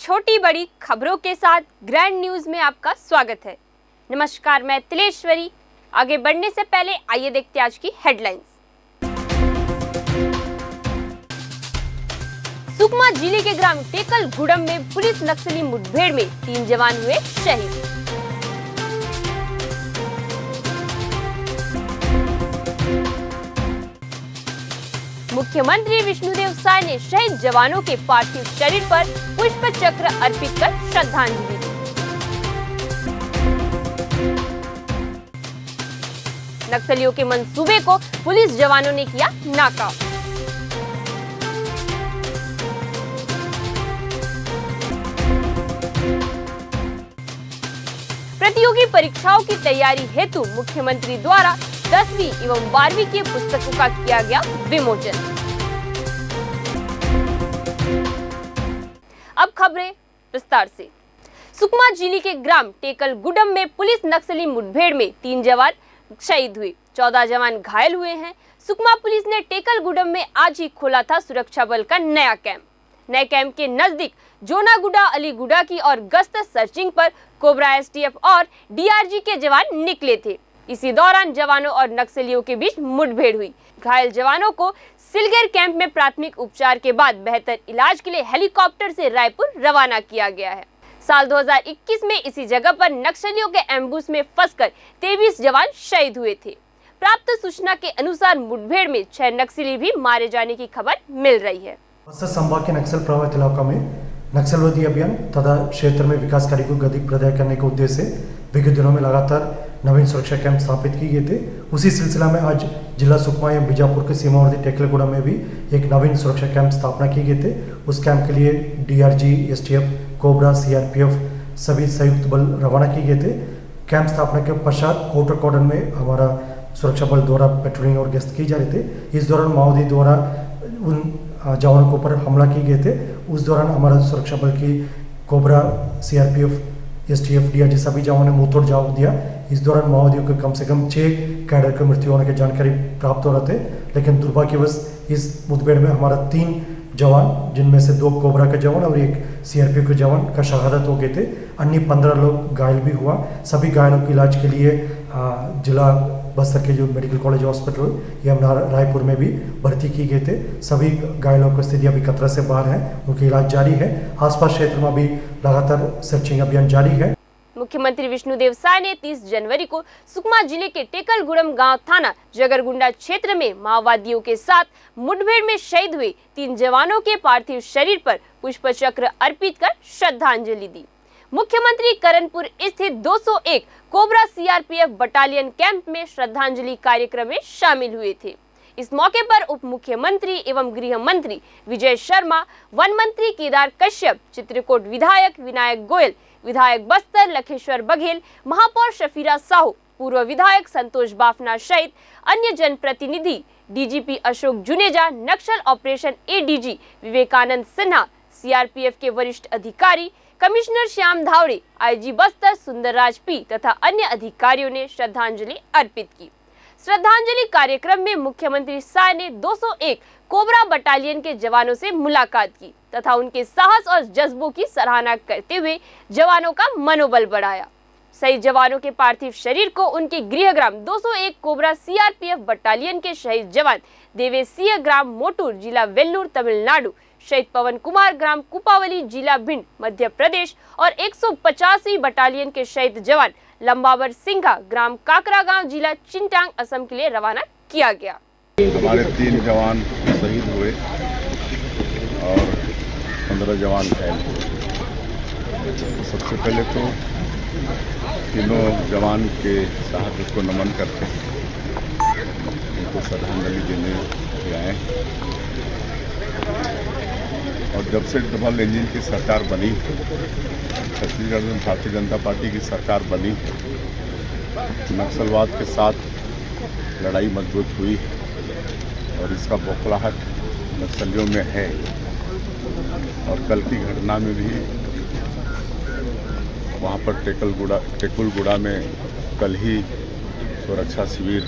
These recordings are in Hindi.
छोटी बड़ी खबरों के साथ ग्रैंड न्यूज में आपका स्वागत है। नमस्कार, मैं तिलेश्वरी। आगे बढ़ने से पहले आइए देखते हैं आज की हेडलाइंस। सुकमा जिले के ग्राम टेकल गुड़म में पुलिस नक्सली मुठभेड़ में 3 जवान हुए शहीद। मुख्यमंत्री विष्णुदेव साय ने शहीद जवानों के पार्थिव शरीर पर पुष्प चक्र अर्पित कर श्रद्धांजलि दी। नक्सलियों के मंसूबे को पुलिस जवानों ने किया नाकाम। प्रतियोगी परीक्षाओं की तैयारी हेतु मुख्यमंत्री द्वारा 10वीं एवं 12वीं की पुस्तकों का किया गया विमोचन। अब खबरें विस्तार से। सुकमा जिले के ग्राम टेकल गुड़म में पुलिस नक्सली मुठभेड़ में 3 जवान शहीद हुए, 14 जवान घायल हुए हैं। सुकमा पुलिस ने टेकल गुड़म में आज ही खोला था सुरक्षा बल का नया कैंप। नए कैंप के नजदीक जोनागुड़ा अलीगुड़ा की और गश्त सर्चिंग पर कोबरा एसटीएफ और डीआरजी के जवान निकले थे। इसी दौरान जवानों और नक्सलियों के बीच मुठभेड़ हुई। घायल जवानों को सिलगेर कैंप में प्राथमिक उपचार के बाद बेहतर इलाज के लिए हेलीकॉप्टर से रायपुर रवाना किया गया है। साल 2021 में इसी जगह पर नक्सलियों के एम्बुश में फंसकर 23 जवान शहीद हुए थे। प्राप्त सूचना के अनुसार मुठभेड़ में 6 नक्सली भी मारे जाने की खबर मिल रही है। संभाग के नक्सल प्रभावित इलाकों में नक्सलवादी अभियान तथा क्षेत्र में विकास कार्य को गति प्रदान करने के उद्देश्य से विगत दिनों में लगातार नवीन सुरक्षा कैंप स्थापित किए गए थे। उसी सिलसिला में आज जिला सुकमा एवं बीजापुर के सीमावर्ती टेकलगुड़ा में भी एक नवीन सुरक्षा कैंप स्थापना किए गए थे। उस कैंप के लिए डीआरजी, एसटीएफ, कोबरा, सीआरपीएफ सभी संयुक्त बल रवाना किए गए थे। कैंप स्थापना के पश्चात आउटर कॉर्डन में हमारा सुरक्षा बल द्वारा पेट्रोलिंग और गश्त की जा रहे थे। इस दौरान माओवादी द्वारा उन जवानों के ऊपर हमला किए गए थे। उस दौरान हमारा सुरक्षा बल की कोबरा, सीआरपीएफ, एसटीएफ, डीआरजी सभी जवानों ने मुंहतोड़ जवाब दिया। इस दौरान माओवादियों के कम से कम 6 कैडर की मृत्यु होने की जानकारी प्राप्त हो रहे थे, लेकिन दुर्भाग्यवश इस मुठभेड़ में हमारा 3 जवान, जिनमें से 2 कोबरा के जवान और 1 सीआरपीएफ के जवान का शहादत हो गए थे। अन्य 15 लोग घायल भी हुआ। सभी घायलों के इलाज के लिए जिला बस्तर के जो मेडिकल कॉलेज हॉस्पिटल या रायपुर में भी भर्ती किए गए थे। सभी घायलों की स्थिति अभी खतरा से बाहर है, उनका इलाज जारी है। आसपास क्षेत्र में अभी लगातार सर्चिंग अभियान जारी है। मुख्यमंत्री विष्णुदेव साय ने 30 जनवरी को सुकमा जिले के टेकलगुड़म गांव थाना जगरगुंडा क्षेत्र में माओवादियों के साथ मुठभेड़ में शहीद हुए 3 जवानों के पार्थिव शरीर पर पुष्प चक्र अर्पित कर श्रद्धांजलि दी। मुख्यमंत्री करणपुर स्थित 201 कोबरा सीआरपीएफ बटालियन कैंप में श्रद्धांजलि कार्यक्रम में शामिल हुए थे। इस मौके पर उप मुख्यमंत्री एवं गृह मंत्री विजय शर्मा, वन मंत्री केदार कश्यप, चित्रकूट विधायक विनायक गोयल, विधायक बस्तर लखेश्वर बघेल, महापौर शफीरा साहू, पूर्व विधायक संतोष बाफना सहित अन्य जनप्रतिनिधि, DGP Ashok Juneja, Naxal operation ADG Vivekananda Sinha, CRPF के वरिष्ठ अधिकारी, commissioner Shyam Dhawde, IG Bastar Sundarraj P तथा अन्य अधिकारियों ने श्रद्धांजलि अर्पित की। श्रद्धांजलि कार्यक्रम में मुख्यमंत्री साय ने 201 कोबरा बटालियन के जवानों से मुलाकात की तथा उनके साहस और जज्बों की सराहना करते हुए जवानों का मनोबल बढ़ाया। शहीद जवानों के पार्थिव शरीर को उनके गृहग्राम 201 कोबरा सीआरपीएफ बटालियन के शहीद जवान देवेसिया ग्राम मोटूर, जिला वेल्लूर, तमिलनाडु, शहीद पवन कुमार ग्राम कुपावली, जिला भिंड, मध्य प्रदेश और 150वीं बटालियन के शहीद जवान लंबावर सिंघा ग्राम काकरा गांव, जिला चिंटांग, असम के लिए रवाना किया गया। हमारे 3 जवान शहीद हुए और 15 जवान घायल हुए। सबसे पहले तो तीनों जवान के शहादत को नमन करते हैं, उनको श्रद्धांजलि देने आए। और जब से डबल इंजन की सरकार बनी, छत्तीसगढ़ में भारतीय जनता पार्टी की सरकार बनी, नक्सलवाद के साथ लड़ाई मजबूत हुई और इसका बौखलाहट नक्सलियों में है। और कल की घटना में भी वहाँ पर टेकुलगुड़ा में कल ही सुरक्षा शिविर,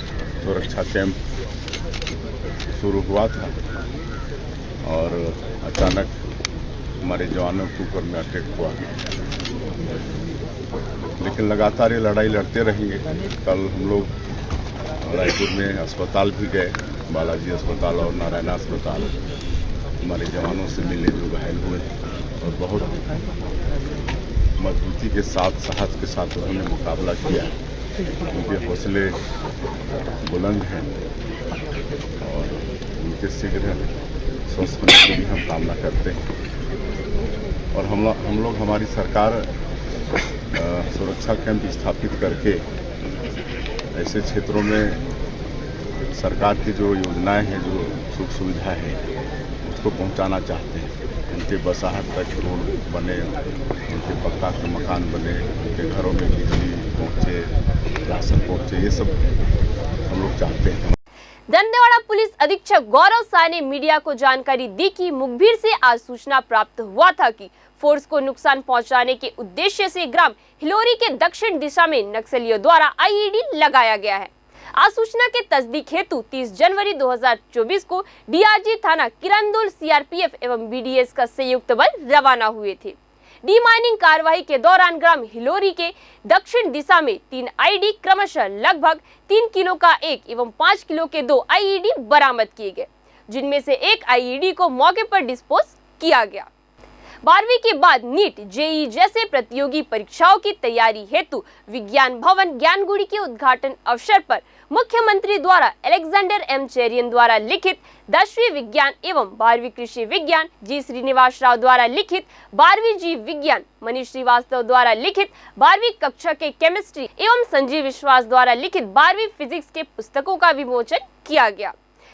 सुरक्षा कैंप शुरू हुआ था और अचानक हमारे जवानों के ऊपर में अटैक हुआ। लेकिन लगातार ये लड़ाई लड़ते रहेंगे। कल हम लोग रायपुर में अस्पताल भी गए, बालाजी अस्पताल और नारायणा अस्पताल, हमारे जवानों से मिले जो घायल हुए, और बहुत मजबूती के साथ, साहस के साथ उन्होंने मुकाबला किया। उनके हौसले बुलंद हैं और उनके शीघ्र स्वस्थ होने की भी हम कामना करते हैं। और हम लोग हमारी सरकार सुरक्षा कैंप स्थापित करके ऐसे क्षेत्रों में सरकार की जो योजनाएं हैं, जो सुख सुविधा है, उसको पहुंचाना चाहते हैं। उनके बसाहट तक रोड बने, उनके पक्का के मकान बने, उनके घरों में बिजली पहुंचे, राशन पहुंचे, ये सब हम लोग चाहते हैं। दंतेवाड़ा पुलिस अधीक्षक गौरव साय ने मीडिया को जानकारी दी कि मुखबिर से आज सूचना प्राप्त हुआ था कि फोर्स को नुकसान पहुंचाने के उद्देश्य से ग्राम हिलोरी के दक्षिण दिशा में नक्सलियों द्वारा आईईडी लगाया गया है। आज सूचना के तस्दीक हेतु 30 जनवरी 2024 को डीआरजी थाना किरंदुल, सीआरपीएफ एवं बीडीएस का संयुक्त बल रवाना हुए थे। डी माइनिंग कार्रवाई के दौरान ग्राम हिलोरी के दक्षिण दिशा में 3 आईडी क्रमशः लगभग 3 किलो का 1 एवं 5 किलो के 2 आईईडी बरामद किए गए, जिनमें से एक आईईडी को मौके पर डिस्पोज किया गया। 12वीं के बाद नीट, जेईई जैसे प्रतियोगी परीक्षाओं की तैयारी हेतु विज्ञान भवन ज्ञानगुड़ी के उद्घाटन अवसर पर मुख्यमंत्री द्वारा अलेक्जेंडर एम चेरियन द्वारा लिखित 10वीं विज्ञान एवं 12वीं कृषि विज्ञान, जी श्रीनिवास राव द्वारा लिखित 12वीं जीव विज्ञान, मनीष श्रीवास्तव द्वारा लिखित 12वीं कक्षा के केमिस्ट्री एवं संजीव विश्वास द्वारा लिखित 12वीं फिजिक्स के पुस्तकों का विमोचन किया गया।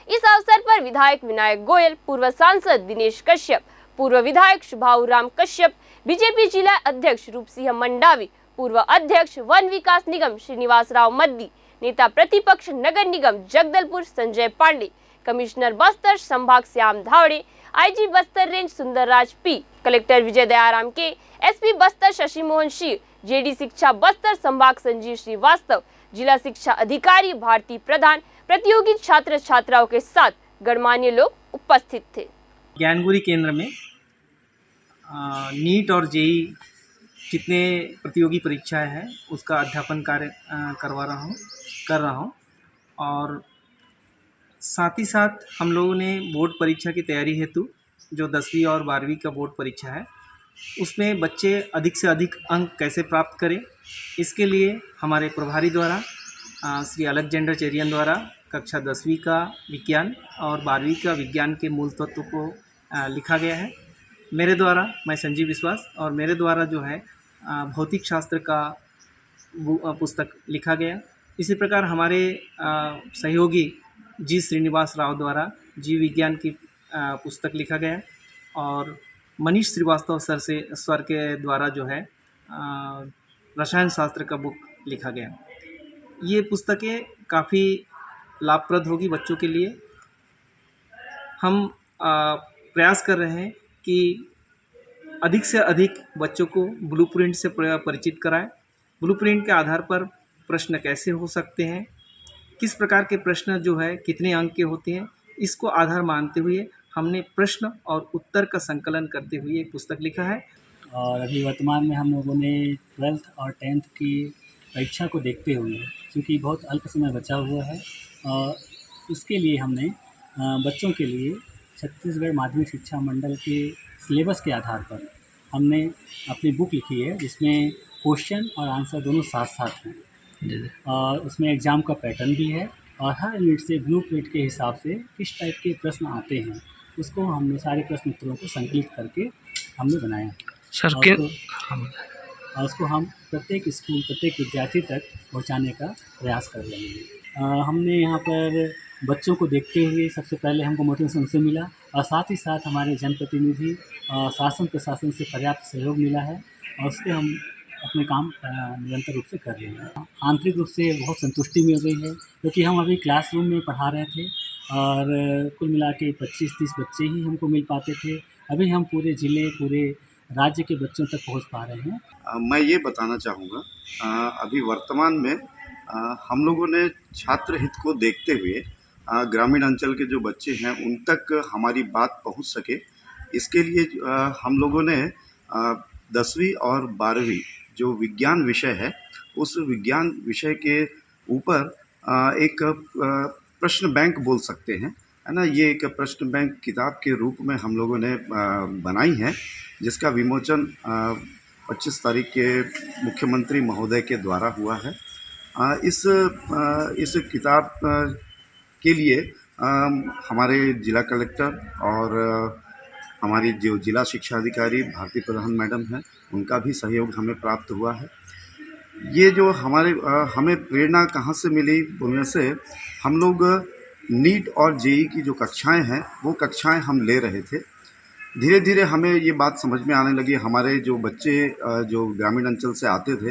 इस अवसर पर विधायक विनायक गोयल, पूर्व सांसद दिनेश कश्यप, पूर्व विधायक शुभाऊ राम कश्यप, बीजेपी जिला अध्यक्ष रूप सिंह मंडावी, पूर्व अध्यक्ष वन विकास निगम श्रीनिवास राव मद्दी, नेता प्रतिपक्ष नगर निगम जगदलपुर संजय पांडे, कमिश्नर बस्तर संभाग Shyam Dhawde, IG Bastar range Sundarraj P, collector Vijay Dayaram K, SP Bastar Shashi Mohan Singh, JD शिक्षा बस्तर संभाग संजीव श्रीवास्तव, जिला शिक्षा अधिकारी भारती प्रधान, प्रतियोगी छात्र छात्राओं के साथ गणमान्य लोग उपस्थित थे। ज्ञानगुड़ी केंद्र में नीट और जेईई जितने प्रतियोगी परीक्षाएं हैं उसका अध्यापन कार्य कर रहा हूँ और साथ ही साथ हम लोगों ने बोर्ड परीक्षा की तैयारी हेतु जो 10वीं और 12वीं का बोर्ड परीक्षा है उसमें बच्चे अधिक से अधिक अंक कैसे प्राप्त करें, इसके लिए हमारे प्रभारी द्वारा श्री अलेक्जेंडर चेरियन द्वारा कक्षा 10वीं का विज्ञान और 12वीं का विज्ञान के मूल तत्व को लिखा गया है। मेरे द्वारा, मैं संजीव विश्वास, और मेरे द्वारा जो है भौतिक शास्त्र का पुस्तक लिखा गया। इसी प्रकार हमारे सहयोगी जी श्रीनिवास राव द्वारा जीव विज्ञान की पुस्तक लिखा गया और मनीष श्रीवास्तव सर के द्वारा जो है रसायन शास्त्र का बुक लिखा गया। ये पुस्तकें काफ़ी लाभप्रद होगी बच्चों के लिए। हम प्रयास कर रहे हैं कि अधिक से अधिक बच्चों को ब्लूप्रिंट से परिचित कराएं। ब्लूप्रिंट के आधार पर प्रश्न कैसे हो सकते हैं, किस प्रकार के प्रश्न जो है कितने अंक के होते हैं, इसको आधार मानते हुए हमने प्रश्न और उत्तर का संकलन करते हुए एक पुस्तक लिखा है। और अभी वर्तमान में हम लोगों ने 12th और 10th की परीक्षा को देखते हुए, क्योंकि बहुत अल्प समय बचा हुआ है, और इसके लिए हमने बच्चों के लिए छत्तीसगढ़ माध्यमिक शिक्षा मंडल के सिलेबस के आधार पर हमने अपनी बुक लिखी है, जिसमें क्वेश्चन और आंसर दोनों साथ साथ हैं और उसमें एग्ज़ाम का पैटर्न भी है और हर यूनिट से ब्लूप्रिंट के हिसाब से किस टाइप के प्रश्न आते हैं उसको हमने सारे प्रश्न उत्तरों को संकलित करके हमने बनाया सर। और उसको हम प्रत्येक स्कूल, प्रत्येक विद्यार्थी तक पहुंचाने का प्रयास कर रहे हैं। हमने यहाँ पर बच्चों को देखते हुए सबसे पहले हमको मोटिवेशन से मिला और साथ ही साथ हमारे जनप्रतिनिधि शासन प्रशासन से पर्याप्त सहयोग मिला है और उससे हम अपने काम निरंतर रूप से कर रहे हैं। आंतरिक रूप से बहुत संतुष्टि मिल रही है, क्योंकि हम अभी क्लासरूम में पढ़ा रहे थे और कुल मिला के 25-30 बच्चे ही हमको मिल पाते थे। अभी हम पूरे ज़िले, पूरे राज्य के बच्चों तक पहुंच पा रहे हैं। मैं ये बताना चाहूँगा, अभी वर्तमान में हम लोगों ने छात्र हित को देखते हुए ग्रामीण अंचल के जो बच्चे हैं उन तक हमारी बात पहुंच सके इसके लिए हम लोगों ने 10वीं और 12वीं जो विज्ञान विषय है, उस विज्ञान विषय के ऊपर एक प्रश्न बैंक बोल सकते हैं, है ना। ये एक प्रश्न बैंक किताब के रूप में हम लोगों ने बनाई है, जिसका विमोचन 25 तारीख के मुख्यमंत्री महोदय के द्वारा हुआ है। इस किताब के लिए हमारे जिला कलेक्टर और हमारी जो जिला शिक्षा अधिकारी भारती प्रधान मैडम हैं, उनका भी सहयोग हमें प्राप्त हुआ है। ये जो हमें प्रेरणा कहाँ से मिली बोलने से, हम लोग नीट और जेईई की जो कक्षाएं हैं, वो कक्षाएं हम ले रहे थे। धीरे धीरे हमें ये बात समझ में आने लगी, हमारे जो बच्चे जो ग्रामीण अंचल से आते थे,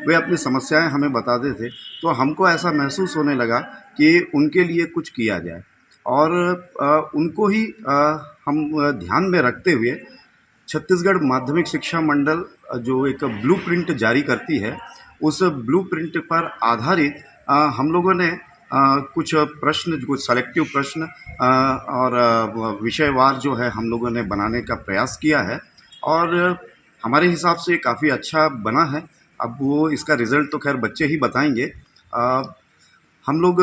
वे अपनी समस्याएं हमें बताते थे, तो हमको ऐसा महसूस होने लगा कि उनके लिए कुछ किया जाए। और उनको ही हम ध्यान में रखते हुए छत्तीसगढ़ माध्यमिक शिक्षा मंडल जो एक ब्लूप्रिंट जारी करती है, उस ब्लूप्रिंट पर आधारित हम लोगों ने कुछ प्रश्न, कुछ सेलेक्टिव प्रश्न और विषयवार जो है हम लोगों ने बनाने का प्रयास किया है, और हमारे हिसाब से काफ़ी अच्छा बना है। अब वो इसका रिज़ल्ट तो खैर बच्चे ही बताएंगे। हम लोग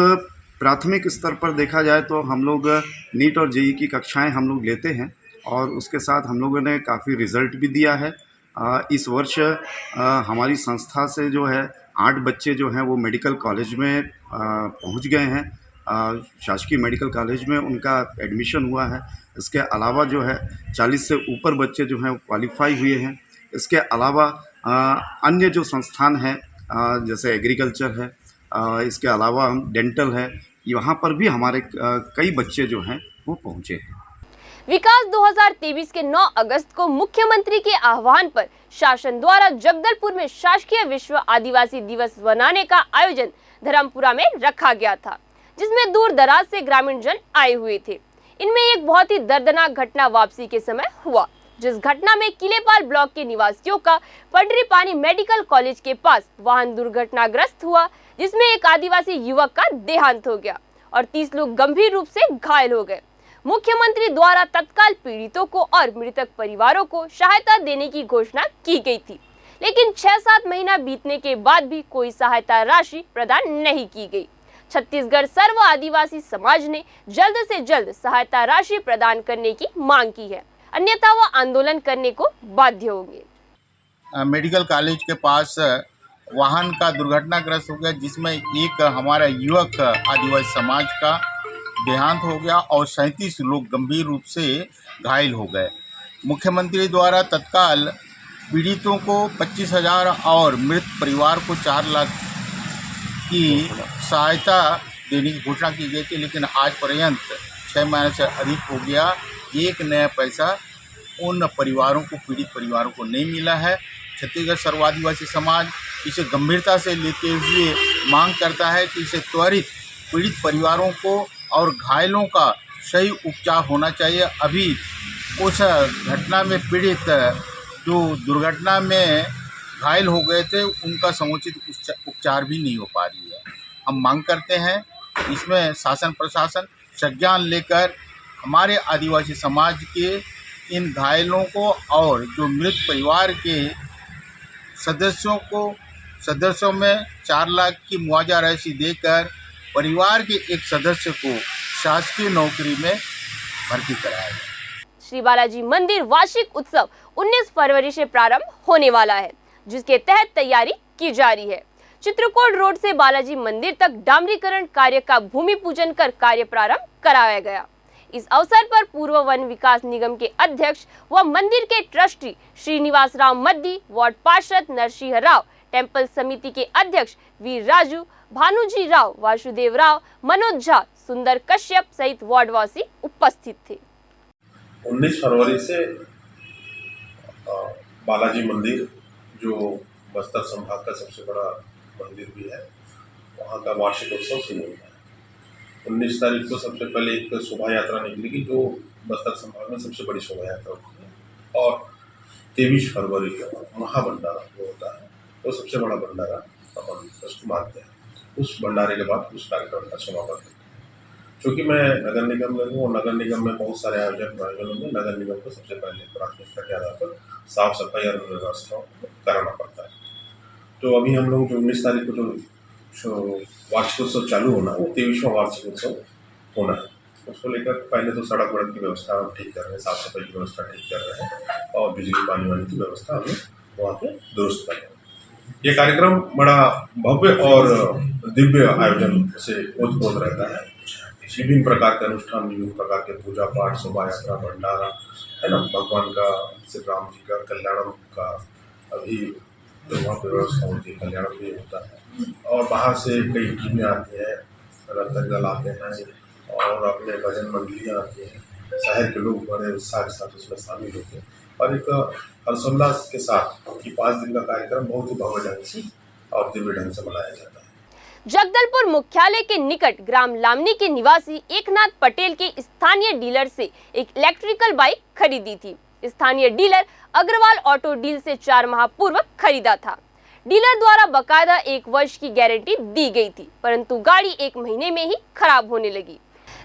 प्राथमिक स्तर पर देखा जाए तो हम लोग नीट और जेईई की कक्षाएं हम लोग लेते हैं, और उसके साथ हम लोगों ने काफ़ी रिज़ल्ट भी दिया है। इस वर्ष हमारी संस्था से जो है 8 बच्चे जो हैं वो मेडिकल कॉलेज में पहुंच गए हैं, शासकीय मेडिकल कॉलेज में उनका एडमिशन हुआ है। इसके अलावा जो है 40 से ऊपर बच्चे जो हैं क्वालिफाई हुए हैं। इसके अलावा अन्य जो संस्थान हैं, जैसे एग्रीकल्चर है, इसके अलावा डेंटल है, यहाँ पर भी हमारे कई बच्चे जो हैं वो पहुँचे हैं। विकास 2023 के 9 अगस्त को मुख्यमंत्री के आह्वान पर शासन द्वारा जगदलपुर में शासकीय विश्व आदिवासी दिवस मनाने का आयोजन धर्मपुरा में रखा गया था, जिसमें दूर दराज से ग्रामीण जन आए हुए थे। इनमें एक बहुत ही दर्दनाक घटना वापसी के समय हुआ, जिस घटना में किलेपाल ब्लॉक के निवासियों का पंडरी पानी मेडिकल कॉलेज के पास वाहन दुर्घटनाग्रस्त हुआ, जिसमें एक आदिवासी युवक का देहांत हो गया और 30 लोग गंभीर रूप से घायल हो गए। मुख्यमंत्री द्वारा तत्काल पीड़ितों को और मृतक परिवारों को सहायता देने की घोषणा की गई थी, लेकिन 6-7 महीना बीतने के बाद भी कोई सहायता राशि प्रदान नहीं की गई। छत्तीसगढ़ सर्व आदिवासी समाज ने जल्द से जल्द सहायता राशि प्रदान करने की मांग की है, अन्यथा वह आंदोलन करने को बाध्य होंगे। मेडिकल कॉलेज के पास वाहन का दुर्घटनाग्रस्त हो गया, जिसमें एक हमारा युवक आदिवासी समाज का देहांत हो गया और 37 लोग गंभीर रूप से घायल हो गए। मुख्यमंत्री द्वारा तत्काल पीड़ितों को 25,000 और मृत परिवार को 4 लाख की सहायता देने की घोषणा की गई थी, लेकिन आज पर्यंत 6 महीने से अधिक हो गया, एक नया पैसा उन परिवारों को, पीड़ित परिवारों को नहीं मिला है। छत्तीसगढ़ सर्व आदिवासी समाज इसे गंभीरता से लेते हुए मांग करता है कि इसे त्वरित पीड़ित परिवारों को और घायलों का सही उपचार होना चाहिए। अभी उस घटना में पीड़ित जो दुर्घटना में घायल हो गए थे, उनका समुचित उपचार भी नहीं हो पा रही है। हम मांग करते हैं इसमें शासन प्रशासन संज्ञान लेकर हमारे आदिवासी समाज के इन घायलों को और जो मृत परिवार के सदस्यों में 4 लाख की मुआवजा राशि देकर परिवार के एक सदस्य को शासकीय नौकरी में भर्ती कराया जाए। श्री बालाजी मंदिर वार्षिक उत्सव 19 फरवरी से प्रारंभ होने वाला है, जिसके तहत तैयारी की जा रही है। चित्रकूट रोड से बालाजी मंदिर तक डामरीकरण कार्य का भूमि पूजन कर कार्य प्रारंभ कराया गया। इस अवसर पर पूर्व वन विकास निगम के अध्यक्ष व मंदिर के ट्रस्टी श्रीनिवास राव मद्दी, वार्ड पार्षद नरसिंह राव, टेम्पल समिति के अध्यक्ष वीर राजू, भानुजी राव, वासुदेव राव, मनोज झा, सुंदर कश्यप सहित वार्डवासी उपस्थित थे। 19 फरवरी से बालाजी मंदिर, जो बस्तर संभाग का सबसे बड़ा मंदिर भी है, वहाँ का वार्षिक उत्सव शुरू होता है। 19 तारीख को सबसे पहले एक शोभा यात्रा निकलेगी, जो बस्तर संभाग में सबसे बड़ी शोभा यात्रा होती है, और 23 फरवरी को महाभंडारा जो होता है, वो सबसे बड़ा भंडारा अपन उसको मानते हैं। उस भंडारे के बाद उस कार्यक्रम का समापन होता है। चूँकि मैं नगर निगम में हूँ और नगर निगम में बहुत सारे आयोजनों में नगर निगम को सबसे पहले प्राथमिकता के आधार पर साफ सफाई और व्यवस्थाओं को कराना पड़ता है। तो अभी हम लोग जो 19 तारीख को जो वार्षिकोत्सव चालू होना, वो 23वां वार्षिकोत्सव होना है। उसको लेकर पहले तो सड़क वड़क की व्यवस्था हम ठीक कर रहे हैं, साफ सफाई की व्यवस्था ठीक कर रहे हैं और बिजली पानी वाली की व्यवस्था हमें वहाँ पे दुरुस्त कर रहे हैं। ये कार्यक्रम बड़ा भव्य और दिव्य आयोजन से ओतप्रोत रहता है। विभिन्न प्रकार के अनुष्ठान, विभिन्न प्रकार के पूजा पाठ, शोभा यात्रा, भंडारा, है ना, भगवान का, श्री राम जी का कल्याणम का अभी तो वहाँ पर व्यवस्था होती है, कल्याणम भी होता है। और बाहर से कई टीमें आती हैं, नर्तक दल आते हैं और अपने भजन मंडलियाँ आती हैं। शहर के लोग बड़े उत्साह के साथ उसमें शामिल होते हैं और एक हर्षोल्लास के साथ ये 5 दिन का कार्यक्रम बहुत ही भव्य ढंग से और दिव्य ढंग से मनाया जाता है। जगदलपुर मुख्यालय के निकट ग्राम लामनी के निवासी एकनाथ पटेल के स्थानीय डीलर से एक इलेक्ट्रिकल बाइक खरीदी थी। स्थानीय डीलर अग्रवाल ऑटो डील से 4 माह पूर्व खरीदा था। डीलर द्वारा बकायदा 1 वर्ष की गारंटी दी गई थी, परंतु गाड़ी 1 महीने में ही खराब होने लगी।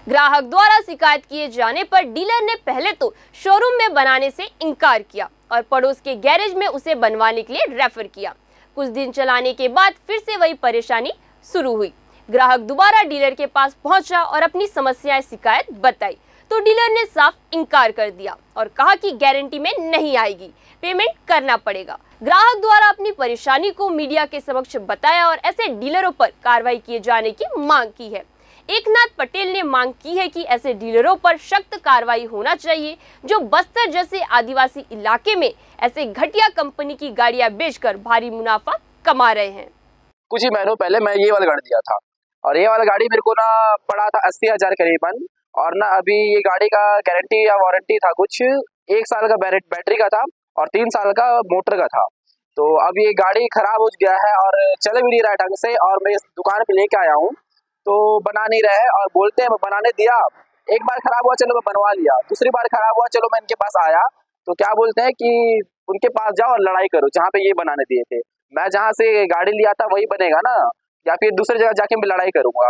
ग्राहक द्वारा शिकायत किए जाने पर डीलर ने पहले तो शोरूम में बनाने से इनकार किया और पड़ोस के गैरेज में उसे बनवाने के लिए रेफर किया। कुछ दिन चलाने के बाद फिर से वही परेशानी शुरू हुई। ग्राहक दोबारा डीलर के पास पहुंचा और अपनी समस्याएं शिकायत बताई तो डीलर ने साफ इनकार कर दिया और कहा कि गारंटी में नहीं आएगी, पेमेंट करना पड़ेगा। ग्राहक द्वारा अपनी परेशानी को मीडिया के समक्ष बताया और ऐसे डीलरों पर कार्रवाई किए जाने की मांग की है। एकनाथ पटेल ने मांग की है कि ऐसे डीलरों पर सख्त कार्रवाई होना चाहिए जो बस्तर जैसे आदिवासी इलाके में ऐसे घटिया कंपनी की गाड़ियां बेचकर भारी मुनाफा कमा रहे हैं। कुछ ही महीनों पहले मैं ये वाला गाड़ी लिया था और ये वाला गाड़ी मेरे को ना पड़ा था 80,000 करीबन और ना अभी ये गाड़ी का गारंटी या वारंटी था कुछ 1 साल का बैटरी का था और 3 साल का मोटर का था। तो अब ये गाड़ी खराब हो गया है और चल भी नहीं रहा है ढंग से और मैं इस दुकान पे लेके आया हूँ तो बना नहीं रहे और बोलते हैं मैं बनाने दिया, एक बार खराब हुआ चलो मैं बनवा लिया, दूसरी बार खराब हुआ चलो मैं इनके पास आया तो क्या बोलते हैं कि उनके पास जाओ और लड़ाई करो जहाँ पे ये बनाने दिए थे। मैं जहाँ से गाड़ी लिया था वही बनेगा ना या फिर दूसरी जगह जाके मैं लड़ाई करूंगा।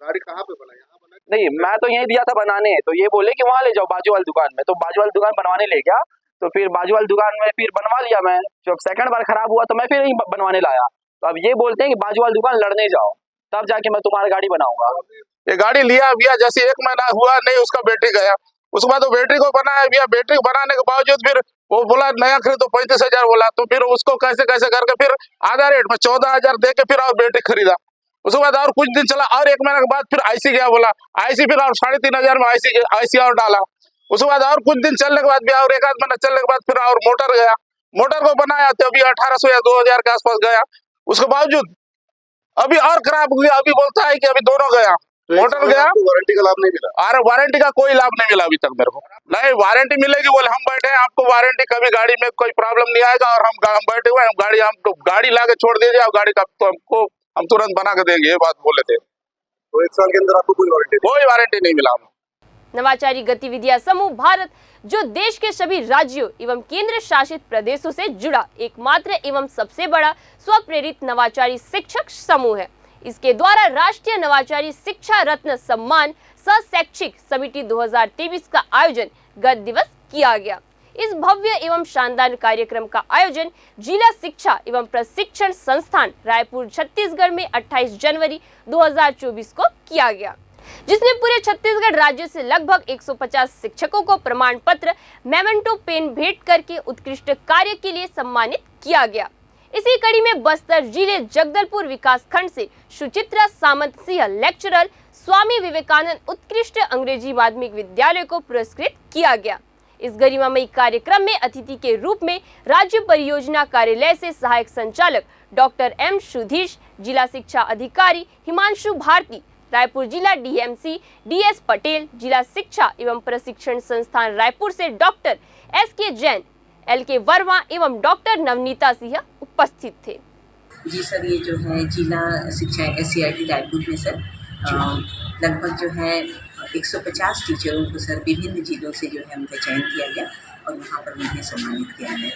गाड़ी कहाँ पे बना? यहाँ बना? नहीं, मैं तो यही दिया था बनाने, तो ये बोले कि वहाँ ले जाओ बाजू वाली दुकान में, तो बाजू वाली दुकान बनवाने ले गया तो फिर बाजू वाली दुकान में फिर बनवा लिया मैं। जब सेकंड बार खराब हुआ तो मैं फिर यही बनवाने लाया तो अब ये बोलते हैं कि बाजू वाली दुकान लड़ने जाओ तब जाके मैं तुम्हारी गाड़ी बनाऊंगा। ये गाड़ी लिया भैया जैसे 1 महीना हुआ नहीं उसका बैटरी गया, उसके बाद तो बैटरी को बनाया भैया, बैटरी बनाने के बावजूद फिर वो बोला नया खरीद तो 35,000 बोला तो फिर उसको कैसे कैसे करके फिर आधा रेट में 14,000 दे के फिर और बैटरी खरीदा। उसके बाद और कुछ दिन चला और 1 महीने के बाद फिर आईसी गया, बोला आईसी फिर और 3,500 में आईसी और डाला। उसके बाद और कुछ दिन चलने के बाद भी और 1 आध महीना चलने के बाद फिर और मोटर गया, मोटर को बनाया तो अभी 1800 या 2000 के आसपास गया। उसके बावजूद अभी और खराब हो गया, अभी बोलता है कि अभी दोनों गया, मोटर गया। वारंटी का लाभ नहीं मिला? अरे वारंटी का कोई लाभ नहीं मिला अभी तक मेरे को। नहीं, वारंटी मिलेगी बोले हम बैठे हैं, आपको वारंटी कभी गाड़ी में कोई प्रॉब्लम नहीं आएगा और हम बैठे हुए हैं, गाड़ी ला के छोड़ दीजिए और गाड़ी का तो हमको हम तुरंत बना के देंगे, ये बात बोले थे। तो 1 साल के अंदर आपको कोई वारंटी नहीं मिला। नवाचारी गतिविधियां समूह भारत जो देश के सभी राज्यों एवं केंद्र शासित प्रदेशों से जुड़ा एकमात्र एवं सबसे बड़ा स्वप्रेरित नवाचारी शिक्षक समूह है। इसके द्वारा राष्ट्रीय नवाचारी शिक्षा रत्न सम्मान सह शैक्षिक समिति 2023 का आयोजन गत दिवस किया गया। इस भव्य एवं शानदार कार्यक्रम का आयोजन जिला शिक्षा एवं प्रशिक्षण संस्थान रायपुर छत्तीसगढ़ में 28 जनवरी 2024 को किया गया, जिसमें पूरे छत्तीसगढ़ राज्य से लगभग 150 शिक्षकों को प्रमाण पत्र मेमेंटो पेन भेंट करके उत्कृष्ट कार्य के लिए सम्मानित किया गया। इसी कड़ी में बस्तर जिले जगदलपुर विकास खंड से सुचित्रा सामंत सिंह लेक्चरर स्वामी विवेकानंद उत्कृष्ट अंग्रेजी माध्यमिक विद्यालय को पुरस्कृत किया गया। इस गरिमामयी कार्यक्रम में अतिथि के रूप में राज्य परियोजना कार्यालय से सहायक संचालक डॉक्टर एम सुधीश, जिला शिक्षा अधिकारी हिमांशु भारती, रायपुर जिला डीएमसी डीएस पटेल, जिला शिक्षा एवं प्रशिक्षण संस्थान रायपुर से doctor SK Jain, LK Verma एवं डॉक्टर नवनीता सिंह उपस्थित थे। जी सर, ये जो है जिला शिक्षा SCRT रायपुर में सर लगभग जो है 150 टीचरों को सर विभिन्न जिलों से जो है उनका चयन किया गया और वहाँ पर उन्हें सम्मानित किया गया।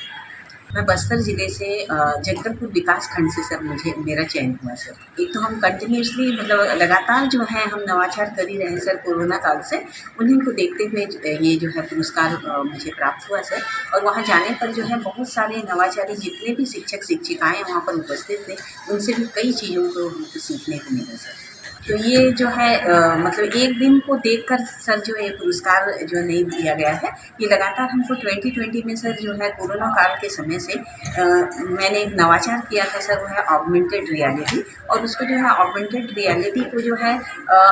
मैं बस्तर ज़िले से जगदलपुर विकास खंड से सर मेरा चयन हुआ सर। एक तो हम कंटिन्यूसली मतलब लगातार जो है हम नवाचार कर ही रहे हैं सर कोरोना काल से, उन्हीं को देखते हुए ये जो है पुरस्कार मुझे प्राप्त हुआ सर। और वहाँ जाने पर जो है बहुत सारे नवाचारी जितने भी शिक्षक शिक्षिकाएँ वहाँ पर उपस्थित थे, उनसे भी कई चीज़ों को हमको सीखने को मिला सर। तो ये जो है मतलब एक दिन को देखकर सर जो ये पुरस्कार जो नहीं दिया गया है, ये लगातार हमको 2020 में सर जो है कोरोना काल के समय से मैंने एक नवाचार किया था सर, वो है ऑगमेंटेड रियलिटी। और उसको जो है ऑगमेंटेड रियलिटी को जो है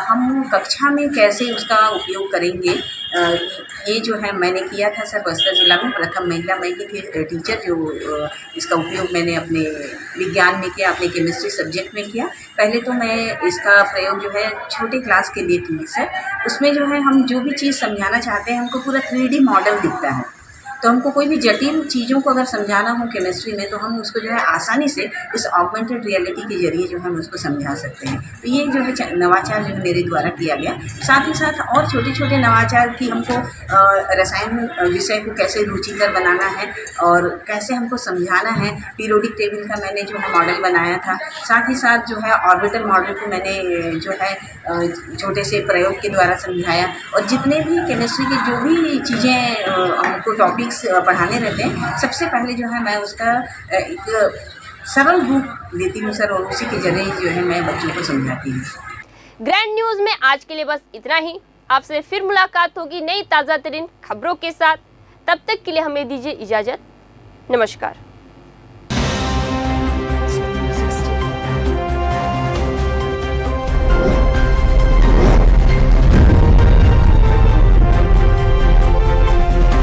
हम कक्षा में कैसे उसका उपयोग करेंगे, ये जो है मैंने किया था सर बस्तर ज़िला में। प्रथम महिला मैं ही थी टीचर जो इसका उपयोग मैंने अपने विज्ञान में किया, अपने केमिस्ट्री सब्जेक्ट में किया। पहले तो मैं इसका प्रयोग जो है छोटे क्लास के लिए की सर। उसमें जो है हम जो भी चीज़ समझाना चाहते हैं हमको पूरा 3D मॉडल दिखता है, तो हमको कोई भी जटिल चीज़ों को अगर समझाना हो केमिस्ट्री में तो हम उसको जो है आसानी से इस ऑगमेंटेड रियलिटी के ज़रिए जो है हम उसको समझा सकते हैं। तो ये जो है नवाचार जो है मेरे द्वारा किया गया। साथ ही साथ और छोटे छोटे नवाचार की हमको रसायन विषय को कैसे रुचिकर बनाना है और कैसे हमको समझाना है, पीरियोडिक टेबल का मैंने जो है मॉडल बनाया था। साथ ही साथ जो है ऑर्बिटल मॉडल को मैंने जो है छोटे से प्रयोग के द्वारा समझाया। और जितने भी केमिस्ट्री की जो भी चीज़ें हमको टॉपिक्स पढ़ाने रहते हैं, सबसे पहले जो है मैं उसका एक सरल रूप देती हूँ सर, और उसी के जरिए जो है मैं बच्चों को समझाती हूँ। ग्रैंड न्यूज में आज के लिए बस इतना ही। आपसे फिर मुलाकात होगी नई ताज़ा तरीन खबरों के साथ। तब तक के लिए हमें दीजिए इजाजत। नमस्कार।